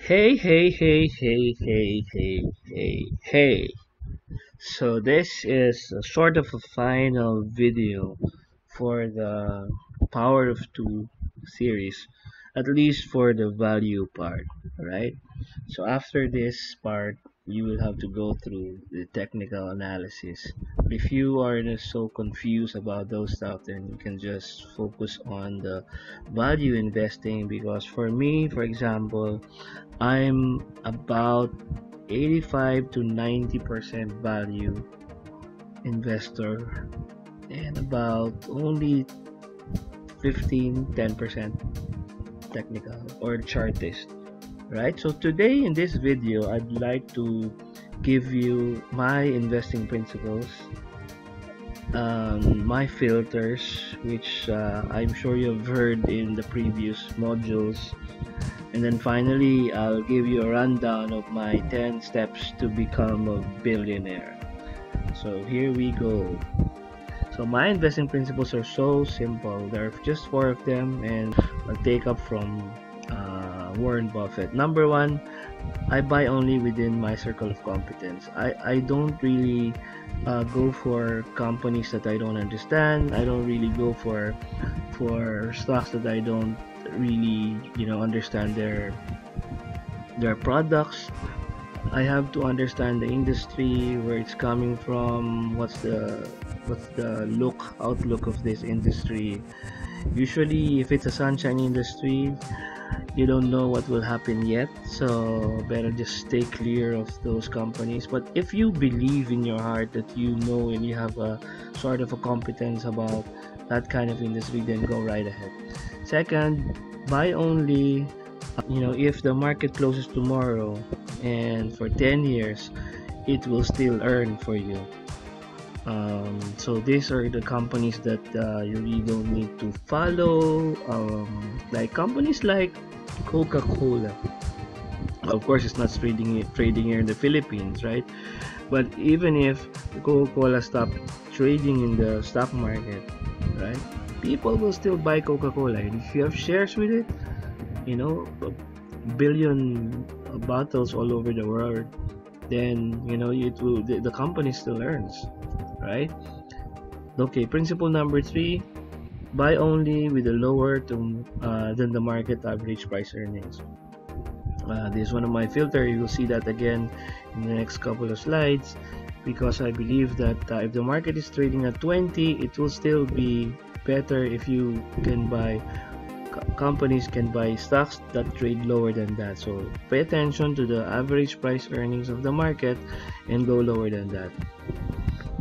Hey. So this is a sort of a final video for the Power of Two series, at least for the value part, right? So after this part, you will have to go through the technical analysis. If you are just so confused about those stuff, then you can just focus on the value investing because for me, for example, I'm about 85 to 90% value investor and about only 10% technical or chartist, right? So today in this video, I'd like to give you my investing principles, my filters, which I'm sure you've heard in the previous modules. And then finally, I'll give you a rundown of my 10 steps to become a billionaire. So here we go. So my investing principles are so simple. There are just four of them, and I'll take up from Warren Buffett. Number one, I buy only within my circle of competence. I don't really go for companies that I don't understand. I don't really go for stocks that I don't really understand their products. I have to understand the industry, where it's coming from, what's the outlook of this industry. Usually if it's a sunshine industry, you don't know what will happen yet, so better just stay clear of those companies. But if you believe in your heart that you know and you have a sort of a competence about that kind of industry, then go right ahead. Second, buy only if the market closes tomorrow and for 10 years it will still earn for you. So these are the companies that you really don't need to follow, like companies like Coca-Cola. Of course, it's not trading here in the Philippines, right? But even if Coca-Cola stopped trading in the stock market, right, people will still buy Coca-Cola. And if you have shares with it, a billion bottles all over the world, then the company still earns, right? Okay, principle number three: buy only with a lower than the market average price earnings. This is one of my filter. You will see that again in the next couple of slides, because I believe that if the market is trading at 20, it will still be better if you can buy companies can buy stocks that trade lower than that. So pay attention to the average price earnings of the market and go lower than that.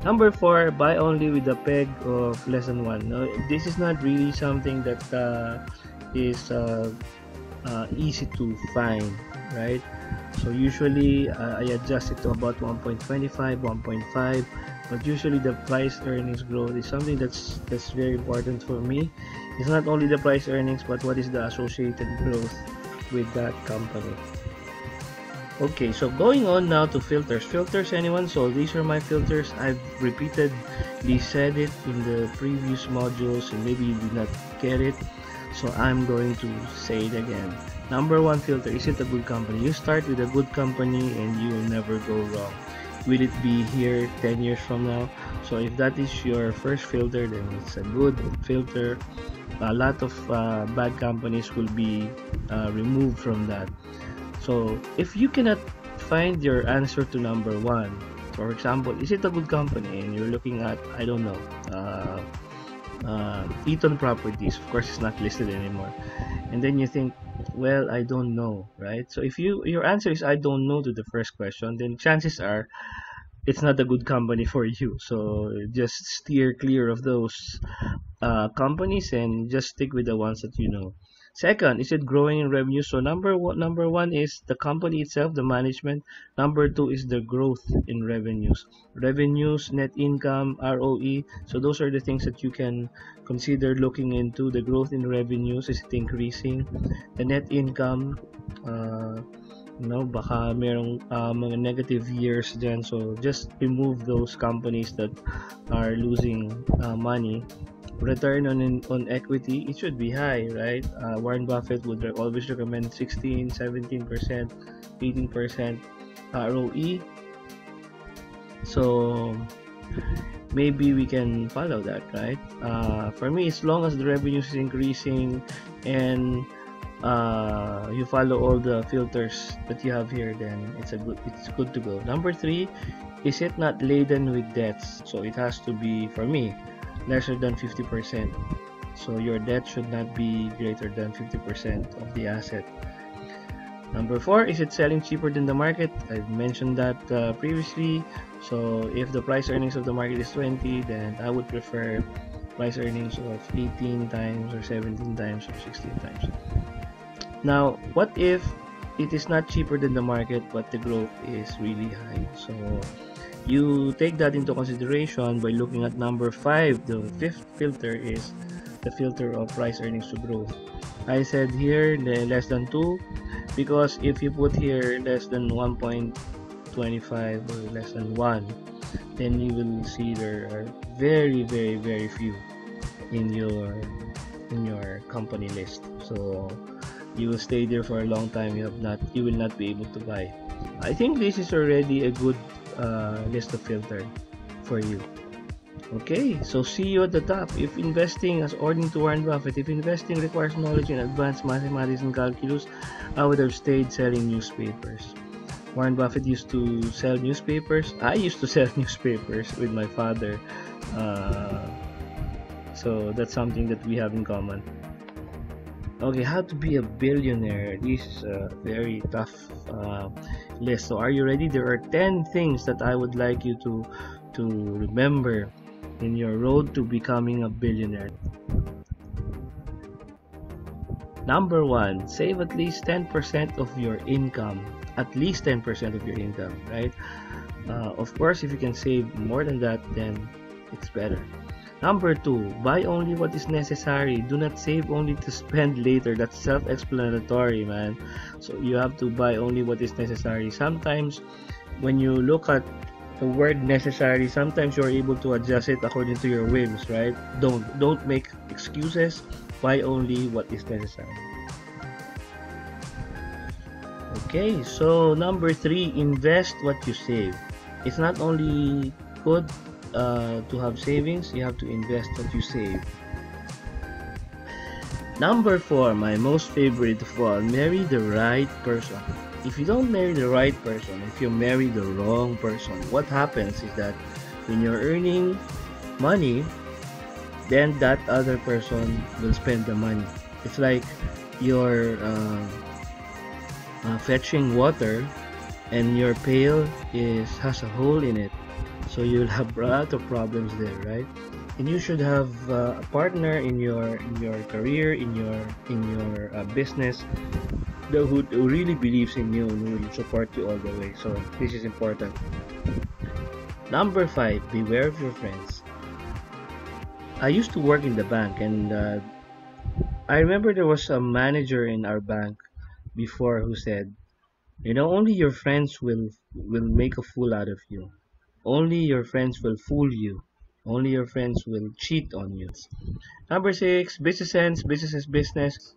Number four, buy only with a peg of less than one. Now, this is not really something that is easy to find, right? So usually I adjust it to about 1.25, 1.5, but usually the price earnings growth is something that's very important for me. It's not only the price earnings, but what is the associated growth with that company. Okay, so going on now to filters. Filters, anyone? So these are my filters. I've repeatedly said it in the previous modules and maybe you did not get it, so I'm going to say it again. Number one filter: is it a good company? You start with a good company and you will never go wrong. Will it be here 10 years from now? So if that is your first filter, then it's a good filter. A lot of bad companies will be removed from that. So if you cannot find your answer to number one, for example, is it a good company, and you're looking at, I don't know, Eaton Properties, of course it's not listed anymore, and then you think, well, I don't know, right? So if your answer is I don't know to the first question, then chances are it's not a good company for you. So just steer clear of those companies and just stick with the ones that you know. Second, is it growing in revenue? So number one is the company itself, the management. Number two is the growth in revenues, net income, ROE. So those are the things that you can consider looking into. The growth in revenues, is it increasing? The net income, baka merong mga negative years dyan, so just remove those companies that are losing money. return on equity, it should be high, right? Warren Buffett would always recommend 16, 17%, 18% ROE. So maybe we can follow that, right? For me, as long as the revenue is increasing and you follow all the filters that you have here, then it's good to go. Number 3, is it not laden with debts? So it has to be, for me, lesser than 50%. So your debt should not be greater than 50% of the asset. Number 4, is it selling cheaper than the market? I've mentioned that previously. So if the price earnings of the market is 20, then I would prefer price earnings of 18 times or 17 times or 16 times. Now, what if it is not cheaper than the market but the growth is really high? So you take that into consideration by looking at number 5. The 5th filter is the filter of price earnings to growth. I said here the less than 2, because if you put here less than 1.25 or less than 1, then you will see there are very few in your company list. So you will stay there for a long time. You will not be able to buy. I think this is already a good list of filter for you. Okay, so see you at the top. If investing, as according to Warren Buffett, if investing requires knowledge in advanced mathematics and calculus, I would have stayed selling newspapers. Warren Buffett used to sell newspapers. I used to sell newspapers with my father. So that's something that we have in common. Okay, how to be a billionaire. This is a very tough list. So are you ready? There are 10 things that I would like you to remember in your road to becoming a billionaire. Number 1, save at least 10% of your income. At least 10% of your income, right? Of course, if you can save more than that, then it's better. Number 2, buy only what is necessary. Do not save only to spend later. That's self-explanatory, man. So you have to buy only what is necessary. Sometimes when you look at the word necessary, sometimes you're able to adjust it according to your whims, right? Don't make excuses. Buy only what is necessary. Okay, so number 3, invest what you save. It's not only good to have savings, you have to invest what you save. Number 4, my most favorite of all, marry the right person. If you don't marry the right person, if you marry the wrong person, what happens is that when you're earning money, then that other person will spend the money. It's like you're fetching water and your pail has a hole in it, so you'll have a lot of problems there, right? And you should have a partner in your career, in your business, who really believes in you and who will support you all the way. So this is important. Number 5, beware of your friends. I used to work in the bank, and I remember there was a manager in our bank before who said, only your friends will make a fool out of you. Only your friends will fool you. Only your friends will cheat on you. Number 6, business sense. Business is business.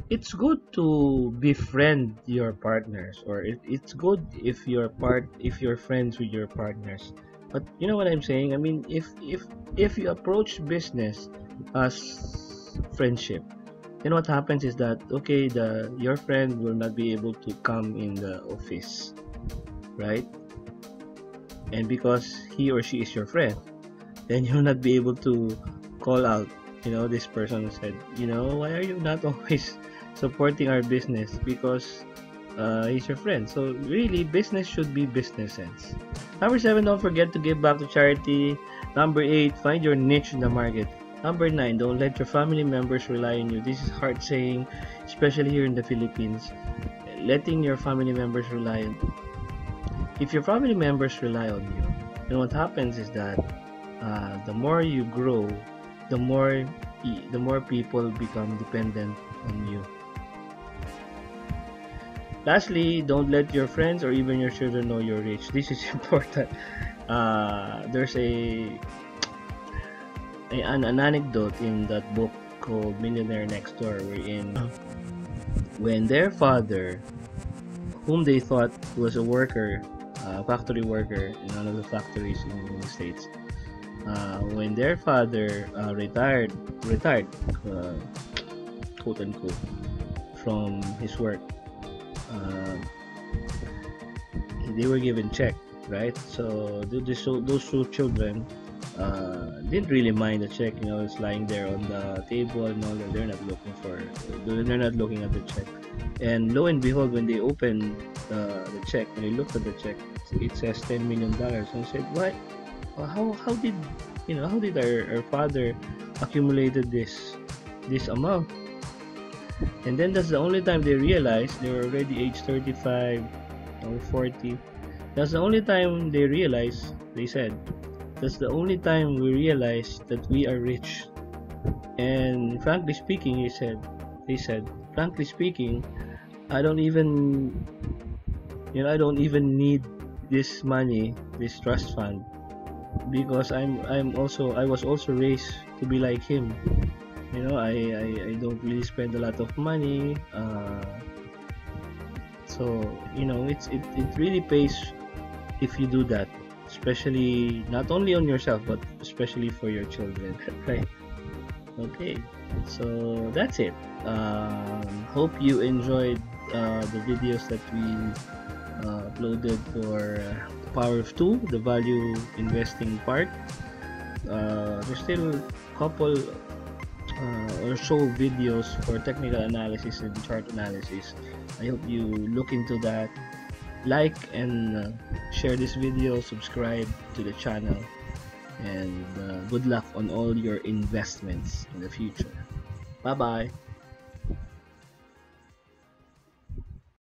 It's good to befriend your partners, or it's good if you're friends with your partners. But you know what I'm saying? I mean, if you approach business as friendship, then what happens is that, okay, your friend will not be able to come in the office, right? And because he or she is your friend, then you'll not be able to call out, this person said, why are you not always supporting our business? Because he's your friend. So really, business should be business sense. Number 7, don't forget to give back to charity. Number 8, find your niche in the market. Number 9, don't let your family members rely on you. This is hard saying, especially here in the Philippines. Letting your family members rely on you. If your family members rely on you, then what happens is that the more you grow, the more people become dependent on you. Lastly, don't let your friends or even your children know you're rich. This is important. There's a an anecdote in that book called Millionaire Next Door, wherein when their father, whom they thought was a worker, factory worker in one of the factories in the States, when their father retired, uh, quote unquote, from his work, uh, they were given check, right? So those two children didn't really mind the check. It's lying there on the table and all that. They're not looking at the check. And lo and behold, when they opened the check, when they looked at the check, it says $10 million. And I said, what? How did our father accumulated this amount? And then that's the only time they realized they were already age 35 or 40. That's the only time they realized. They said, that's the only time we realized that we are rich. And frankly speaking, they said, frankly speaking, I don't even need this money, this trust fund, because I was also raised to be like him. I don't really spend a lot of money, so it really pays if you do that, especially not only on yourself but especially for your children. Right? Okay, so that's it. Hope you enjoyed the videos that we uploaded for Power of Two, the value investing part. There's still a couple or so videos for technical analysis and chart analysis. I hope you look into that. Like and share this video, subscribe to the channel, and good luck on all your investments in the future. Bye bye.